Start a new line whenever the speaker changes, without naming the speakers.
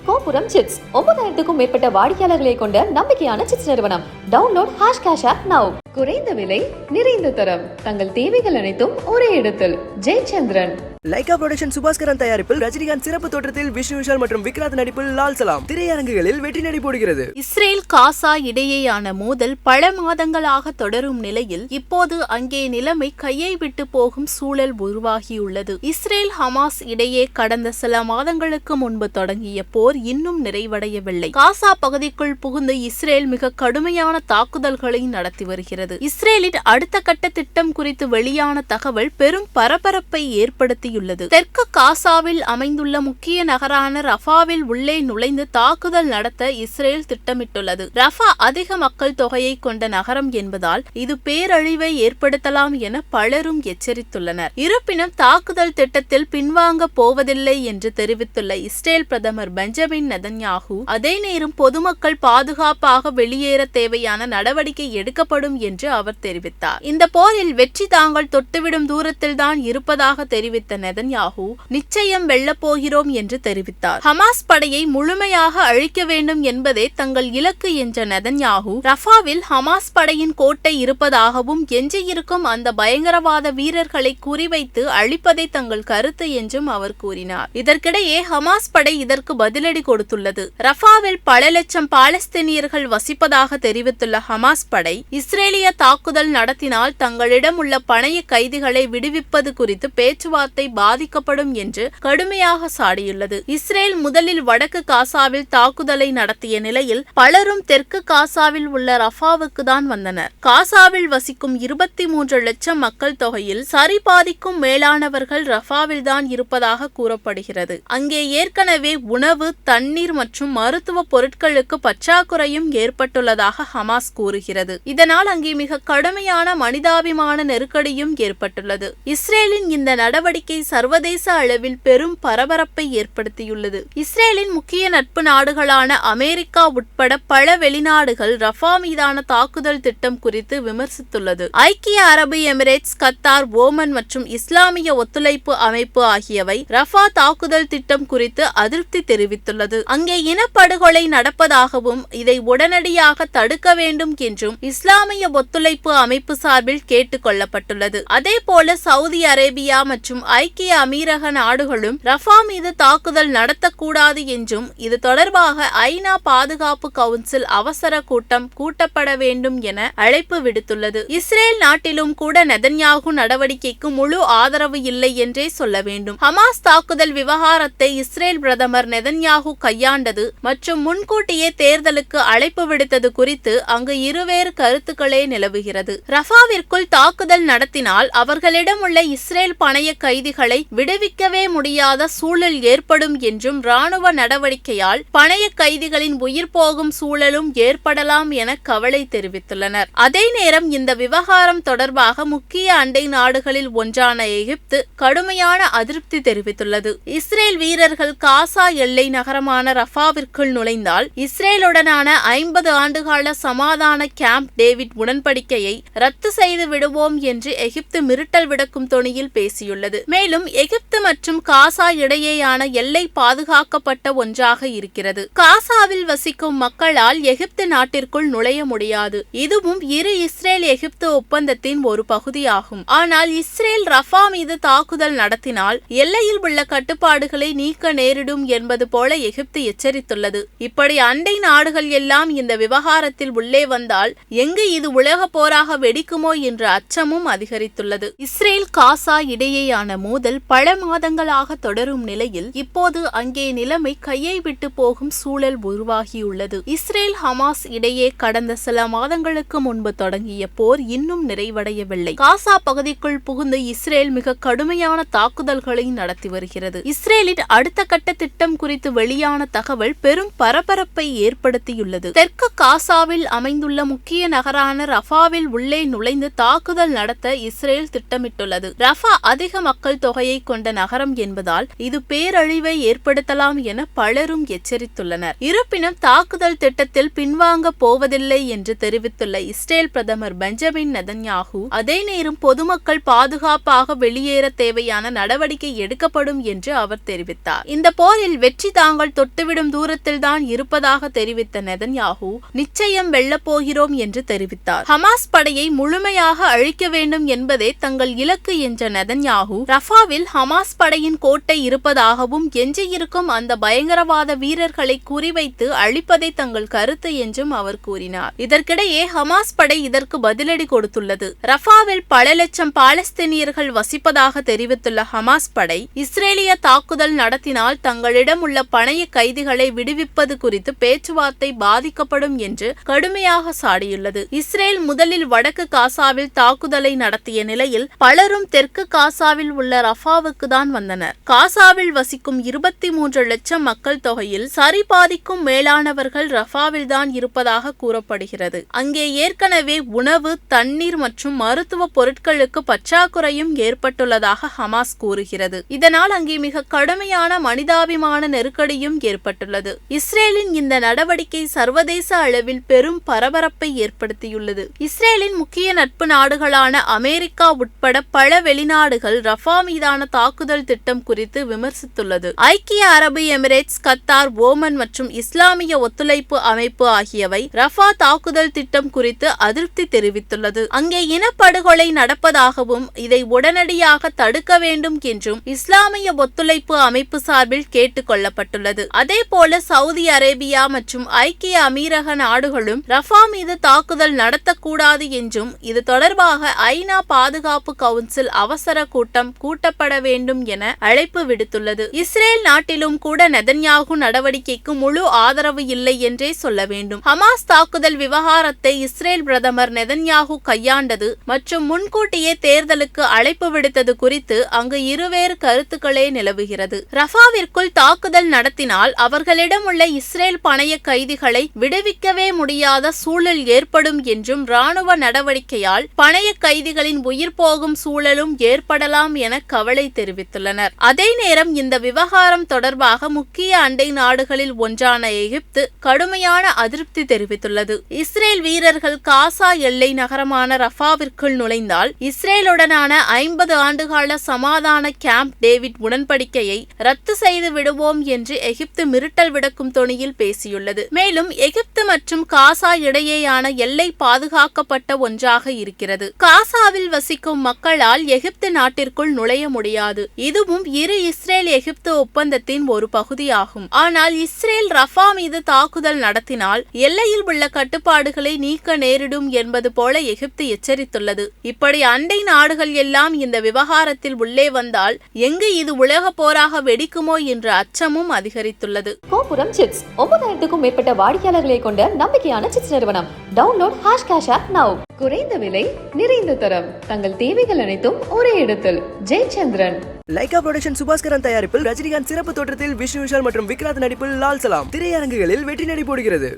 கோபுரம் சிட்ஸ் 9000க்கும் மேற்பட்ட வாடிக்கையாளர்களை கொண்ட நம்பிக்கையான சிட்ஸ் நிறுவனம். Download #cash app now. குறைந்த விலை நிறைந்த தரம், தங்கள் தேவைகள் அனைத்தும் ஒரே இடத்தில். ஜெயச்சந்திரன்.
லைகா புரொடக்ஷன் சுபாஸ்கரன் தயாரிப்பில் ரஜினிகாந்த் சிறப்பு தோற்றத்தில் விஷ்ணு விஷால் மற்றும் விக்ராந்த் நடிப்பில் லால் சலாம் திரையரங்குகளில் வெற்றி நடை போடுகிறது.
இஸ்ரேல் காசா இடையேயான மோதல் பல மாதங்களாக தொடரும் நிலையில் இப்போது அங்கே நிலைமை கையை விட்டு போகும் சூழல் உருவாகியுள்ளது. இஸ்ரேல் ஹமாஸ் இடையே கடந்த சில மாதங்களுக்கு முன்பு தொடங்கிய போர் இன்னும் நிறைவடையவில்லை. காசா பகுதிக்குள் புகுந்து இஸ்ரேல் மிக கடுமையான தாக்குதல்களை நடத்தி வருகிறது. இஸ்ரேலின் அடுத்த கட்ட திட்டம் குறித்து வெளியான தகவல் பெரும் பரபரப்பை ஏற்படுத்தியுள்ளது. தெற்கு காசாவில் அமைந்துள்ள முக்கிய நகரான ரஃபாவில் உள்ளே நுழைந்து தாக்குதல் நடத்த இஸ்ரேல் திட்டமிட்டுள்ளது. ரஃபா அதிக மக்கள் தொகையை கொண்ட நகரம் என்பதால் இது பேரழிவை ஏற்படுத்தலாம் என பலரும் எச்சரித்துள்ளனர். இருப்பினும் தாக்குதல் திட்டத்தில் பின்வாங்க போவதில்லை என்று தெரிவித்துள்ள இஸ்ரேல் பிரதமர் பெஞ்சமின் நெதன்யாகு, அதே நேரம் பொதுமக்கள் பாதுகாப்பாக வெளியேற தேவையான நடவடிக்கை எடுக்கப்படும் என்று அவர் தெரிவித்தார். இந்த போரில் வெற்றி தாங்கள் தொட்டுவிடும் தூரத்தில் தான் இருப்பதாக தெரிவித்த நெதன்யாகு நிச்சயம் வெல்லப்போகிறோம் என்று தெரிவித்தார். ஹமாஸ் படையை முழுமையாக அழிக்க வேண்டும் என்பதே தங்கள் இலக்கு என்ற நெதன்யாகு, ரஃபாவில் ஹமாஸ் படையின் கோட்டை இருப்பதாகவும் எஞ்சியிருக்கும் அந்த பயங்கரவாத வீரர்களை குறிவைத்து அழிப்பதே தங்கள் கருத்து என்றும் அவர் கூறினார். இதற்கிடையே ஹமாஸ் படை இதற்கு பதிலடி கொடுத்துள்ளது. ரஃபாவில் பல லட்சம் பாலஸ்தீனியர்கள் வசிப்பதாக தெரிவித்துள்ள ஹமாஸ் படை, இஸ்ரேலிய தாக்குதல் நடத்தினால் தங்களிடம் உள்ள பணைய கைதிகளை விடுவிப்பது குறித்து பேச்சுவார்த்தை பாதிக்கப்படும் என்று கடுமையாக சாடியுள்ளது. இஸ்ரேல் முதலில் வடக்கு காசாவில் தாக்குதலை நடத்திய நிலையில் பலரும் தெற்கு காசாவில் உள்ள ரஃபாவுக்கு தான் வந்தனர். காசாவில் வசிக்கும் 23 லட்சம் மக்கள் தொகையில் சரிபாதிக்கும் மேலானவர்கள் ரஃபாவில் தான் இருப்பதாக கூறப்படுகிறது. அங்கே ஏற்கனவே உணவு, தண்ணீர் மற்றும் மருத்துவ பொருட்களுக்கு பற்றாக்குறையும் ஏற்பட்டுள்ளதாக ஹமாஸ் கூறுகிறது. இதனால் அங்கே மிக கடுமையான மனிதாபிமான நெருக்கடியும் ஏற்பட்டுள்ளது. இஸ்ரேலின் இந்த நடவடிக்கை சர்வதேச அளவில் பெரும் பரபரப்பை ஏற்படுத்தியுள்ளது. இஸ்ரேலின் முக்கிய நட்பு நாடுகளான அமெரிக்கா உட்பட பல வெளிநாடுகள் ரஃபா மீதான தாக்குதல் திட்டம் குறித்து விமர்சித்துள்ளது. ஐக்கிய அரபு எமிரேட்ஸ், கத்தார், ஓமன் மற்றும் இஸ்லாமிய ஒத்துழைப்பு அமைப்பு ஆகியவை ரஃபா தாக்குதல் திட்டம் குறித்து அதிருப்தி தெரிவித்துள்ளது. அங்கே இனப்படுகொலை நடப்பதாகவும் இதை உடனடியாக தடுக்க வேண்டும் என்றும் இஸ்லாமிய ஒத்துழைப்பு அமைப்பு சார்பில் கேட்டுக் கொள்ளப்பட்டுள்ளது. அதேபோல சவுதி அரேபியா மற்றும் ஐக்கிய அமீரக நாடுகளும் ரஃபா மீது தாக்குதல் நடத்தக்கூடாது என்றும் இது தொடர்பாக ஐநா பாதுகாப்பு கவுன்சில் அவசர கூட்டம் கூட்டப்பட வேண்டும் என அழைப்பு விடுத்துள்ளது. இஸ்ரேல் நாட்டிலும் கூட நெதன்யாகு நடவடிக்கைக்கு முழு ஆதரவு இல்லை என்றே சொல்ல வேண்டும். ஹமாஸ் தாக்குதல் விவகாரத்தை இஸ்ரேல் பிரதமர் நெதன்யாகு கையாண்டது மற்றும் முன்கூட்டியே தேர்தலுக்கு அழைப்பு விடுத்தது குறித்து அங்கு இருவேறு கருத்துக்களே நிலவுகிறது. ரஃபாவிற்குள் தாக்குதல் நடத்தினால் அவர்களிடம் உள்ள இஸ்ரேல் பணைய கைதிகளை விடுவிக்கவே முடியாத சூழல் ஏற்படும் என்றும் ராணுவ நடவடிக்கையால் பணைய கைதிகளின் உயிர் போகும் சூழலும் ஏற்படலாம் என கவலை தெரிவித்துள்ளனர். அதே நேரம் இந்த விவகாரம் தொடர்பாக முக்கிய அண்டை நாடுகளில் ஒன்றான எகிப்து கடுமையான அதிருப்தி தெரிவித்துள்ளது. இஸ்ரேல் வீரர்கள் காசா எல்லை நகரமான ரஃபாவிற்குள் நுழைந்தால் இஸ்ரேலுடனான 50 ஆண்டுகால சமாதான கேம்ப் டேவிட் உடன்படிக்கையை ரத்து செய்து விடுவோம் என்று எகிப்து மிரட்டல் விடுக்கும் தொனியில் பேசியுள்ளது. மேலும் எகிப்து மற்றும் காசா இடையேயான எல்லை பாதுகாக்கப்பட்ட ஒன்றாக இருக்கிறது. காசாவில் வசிக்கும் மக்களால் எகிப்து நாட்டிற்குள் நுழைய முடியாது. இதுவும் இரு இஸ்ரேல் எகிப்து ஒப்பந்தத்தின் ஒரு பகுதியாகும். ஆனால் இஸ்ரேல் ரஃபா மீது தாக்குதல் நடத்தினால் எல்லையில் உள்ள கட்டுப்பாடுகளை நீக்க நேரிடும் என்பது போல எகிப்து எச்சரித்துள்ளது. இப்படி அண்டை நாடுகள் எல்லாம் இந்த விவகாரத்தில் உள்ளே வந்தால் எங்கு இது உலக போராக வெடிக்குமோ என்ற அச்சமும் அதிகரித்துள்ளது. இஸ்ரேல் காசா இடையேயான மோதல் பல மாதங்களாக தொடரும் நிலையில் இப்போது அங்கே நிலைமை கையை விட்டு போகும் சூழல் உருவாகியுள்ளது. இஸ்ரேல் ஹமாஸ் இடையே கடந்த சில மாதங்களுக்கு முன்பு தொடங்கிய போர் இன்னும் நிறைவடையவில்லை. காசா பகுதிக்குள் புகுந்து இஸ்ரேல் மிக கடுமையான தாக்குதல்களை நடத்தி வருகிறது. இஸ்ரேலின் அடுத்த கட்ட திட்டம் குறித்து வெளியான தகவல் பெரும் பரபரப்பை ஏற்படுத்தியுள்ளது. தெற்கு காசாவில் அமைந்துள்ள முக்கிய நகரான ரஃபாவில் உள்ளே நுழைந்து தாக்குதல் நடத்த இஸ்ரேல் திட்டமிட்டுள்ளது. ரஃபா அதிக மக்கள் தொகையை கொண்ட நகரம் என்பதால் இது பேரழிவை ஏற்படுத்தலாம் என பலரும் எச்சரித்துள்ளனர். இருப்பினும் தாக்குதல் திட்டத்தில் பின்வாங்க போவதில்லை என்று தெரிவித்துள்ள இஸ்ரேல் பிரதமர் பெஞ்சமின் நெதன்யாகு, அதே நேரம் பொதுமக்கள் பாதுகாப்பாக வெளியேற தேவையான நடவடிக்கை எடுக்கப்படும் என்று அவர் தெரிவித்தார். இந்த போரில் வெற்றி தாங்கள் தொட்டுவிடும் தூரத்தில்தான் இருப்பதாக தெரிவித்த நெதன்யாகு, நிச்சயம் வெல்லப் போகிறோம் என்று தெரிவித்தார். ஹமாஸ் படையை முழுமையாக அழிக்க வேண்டும் என்பதே தங்கள் இலக்கு என்ற நெதன்யாகு, ரஃபாவில் ஹமாஸ் படையின் கோட்டை இருப்பதாகவும் எஞ்சியிருக்கும் அந்த பயங்கரவாத வீரர்களை குறிவைத்து அழிப்பதை தங்கள் கருத்து என்றும் அவர் கூறினார். இதற்கிடையே ஹமாஸ் படை இதற்கு பதிலடி கொடுத்துள்ளது. ரஃபாவில் பல லட்சம் பாலஸ்தீனியர்கள் வசிப்பதாக தெரிவித்துள்ள ஹமாஸ் படை, இஸ்ரேலிய தாக்குதல் நடத்தினால் தங்களிடம் உள்ள பணைய கைதிகளை விடுவிப்பது குறித்து பேச்சுவார்த்தை பாதிக்கப்படும் என்று கடுமையாக சாடியுள்ளது. இஸ்ரேல் முதலில் வடக்கு காசாவில் தாக்குதலை நடத்திய நிலையில் பலரும் தெற்கு காசாவில் உள்ள ரஃபாவுக்கு தான் வந்தனர். காசாவில் வசிக்கும் 23 லட்சம் மக்கள் தொகையில் சரிபாதிக்கும் மேலானவர்கள் ரஃபாவில் தான் இருப்பதாக கூறப்படுகிறது. அங்கே ஏற்கனவே உணவு, தண்ணீர் மற்றும் மருத்துவ பொருட்களுக்கு பற்றாக்குறையும் ஏற்பட்டுள்ளதாக ஹமாஸ் கூறுகிறது. இதனால் அங்கே மிக கடுமையான மனிதாபிமான நெருக்கடியும் ஏற்பட்டுள்ளது. இஸ்ரேலின் இந்த நடவடிக்கை சர்வதேச அளவில் பெரும் பரபரப்பை ஏற்படுத்தியுள்ளது. இஸ்ரேலின் முக்கிய நட்பு நாடுகளான அமெரிக்கா உட்பட பல வெளிநாடுகள் ரஃபா மீதான தாக்குதல் திட்டம் குறித்து விமர்சித்துள்ளது. ஐக்கிய அரபு எமிரேட்ஸ், கத்தார், ஓமன் மற்றும் இஸ்லாமிய ஒத்துழைப்பு அமைப்பு ஆகியவை ரஃபா தாக்குதல் திட்டம் குறித்து அதிருப்தி தெரிவித்துள்ளது. அங்கே இனப்படுகொலை நடப்பதாகவும் இதை உடனடியாக தடுக்க வேண்டும் என்றும் இஸ்லாமிய ஒத்துழைப்பு அமைப்பு சார்பில் கேட்டுக் கொள்ளப்பட்டுள்ளது. அதேபோல சவுதி அரேபியா மற்றும் ஐக்கிய அமீரக நாடுகளும் ரஃபா மீது தாக்குதல் நடத்தக்கூடாது என்றும் இது தொடர்பாக ஐநா பாதுகாப்பு கவுன்சில் அவசர கூட்டம் கூட்டப்பட வேண்டும் என அழைப்பு விடுத்துள்ளது. இஸ்ரேல் நாட்டிலும் கூட நெதன்யாகு நடவடிக்கைக்கு முழு ஆதரவு இல்லை என்றே சொல்ல வேண்டும். ஹமாஸ் தாக்குதல் விவகாரத்தை இஸ்ரேல் பிரதமர் நெதன்யாகு கையாண்டது மற்றும் முன்கூட்டியே தேர்தலுக்கு அழைப்பு விடுத்தது குறித்து அங்கு இருவேறு கருத்துக்களே நிலவுகிறது. ரஃபாவிற்குள் தாக்குதல் நடத்தினால் அவர்களிடம் உள்ள இஸ்ரேல் பணைய கைதிகளை விடுவிக்கவே முடியாத சூழல் ஏற்படும் என்றும் ராணுவ நடவடிக்கையால் பணைய கைதிகளின் உயிர் போகும் சூழலும் ஏற்படலாம் என கவலை தெரிவித்துள்ளனர். அதே நேரம் இந்த விவகாரம் தொடர்பாக முக்கிய அண்டை நாடுகளில் ஒன்றான எகிப்து கடுமையான அதிருப்தி தெரிவித்துள்ளது. இஸ்ரேல் வீரர்கள் காசா எல்லை நகரமான ரஃபாவிற்குள் நுழைந்தால் இஸ்ரேலுடனான 50 ஆண்டுகால சமாதான கேம்ப் டேவிட் உடன்படிக்கையை ரத்து செய்து விடுவோம் என்று எகிப்து மிரட்டல் விடுக்கும் தொனியில் பேசியுள்ளது. மேலும் எகிப்து மற்றும் காசா இடையேயான எல்லை பாதுகாக்கப்பட்ட ஒன்றாக இருக்கிறது. காசாவில் வசிக்கும் மக்களால் எகிப்து நாட்டிற்குள் நுழைய முடியாது. இதுவும் இரு இஸ்ரேல் எகிப்து ஒப்பந்தத்தின் ஒரு பகுதியாகும். ஆனால் இஸ்ரேல் ரஃபா மீது தாக்குதல் நடத்தினால் எல்லையில் உள்ள கட்டுப்பாடுகளை நீக்க நேரிடும் என்பது போல எகிப்து எச்சரித்துள்ளது. இப்படி அண்டை நாடுகள் எல்லாம் இந்த விவகாரத்தில் உள்ளே வந்தால் எங்கு இது உலக போராக வெடிக்குமோ என்ற அச்சமும் அதிகரித்துள்ளது.
கோபுரம் சிப்ஸ் 9000க்கும் மேற்பட்ட வாடிக்கையாளர்களை கொண்ட நம்பிக்கையான சிப்ஸ் நிறுவனம். Download #cash app now. குறைந்த விலை, நிறைந்த தரம், தங்கள் தேவைகள் அனைத்தும் ஒரே இடத்தில். ஜெயச்சந்திரன்.
லைகா புரொடக்ஷன் சுபாஸ்கரன் தயாரிப்பில் ரஜினிகாந்த் சிறப்பு தோற்றத்தில் விஷ்ணு விஷால் மற்றும் விக்ராந்த் நடிப்பில் லால் சலாம் திரையரங்குகளில் வெற்றி நடை போடுகிறது.